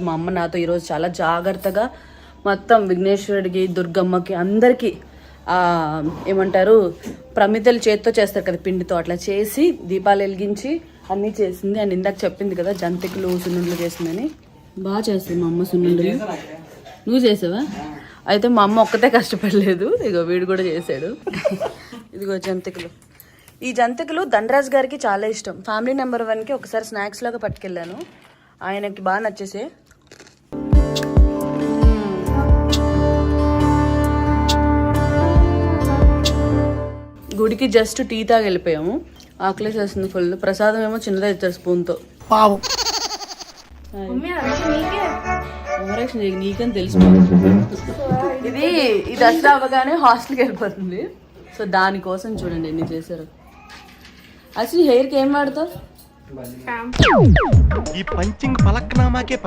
మా అమ్మ నాతో ఈరోజు చాలా జాగ్రత్తగా మొత్తం విఘ్నేశ్వరుడికి దుర్గమ్మకి అందరికీ ఏమంటారు ప్రమిదలు చేత్తో చేస్తారు కదా పిండితో అట్లా చేసి దీపాలు వెలిగించి అన్నీ చేసింది. అండ్ ఇందాక చెప్పింది కదా జంతికలు సున్నుండలు చేసిందని. బాగా చేస్తుంది మా అమ్మ సున్నుండలు. నువ్వు చేసావా? అయితే మా అమ్మ ఒక్కతే కష్టపడలేదు, ఇగో వీడు కూడా చేశాడు. ఇదిగో జంతికలు. ఈ జంతికలు ధనరాజ్ గారికి చాలా ఇష్టం. ఫ్యామిలీ నెంబర్ 1కి ఒకసారి స్నాక్స్ లాగా పట్టుకెళ్ళాను, ఆయనకి బాగా నచ్చేసే. గుడికి జస్ట్ టీ తాగి వెళ్ళిపోయాము. ఆకలేసేస్తుంది ఫుల్. ప్రసాదం ఏమో చిన్నదా ఇచ్చారు స్పూన్తో. పావు నీకని తెలుసు. ఇది ఈ దసరా అవ్వగానే హాస్టల్కి వెళ్ళిపోతుంది. సో దానికోసం చూడండి ఎన్ని చేశారు. అసలు హెయిర్కి ఏం వాడతావు? ఈ పంచింగ్ పలక్నామాకే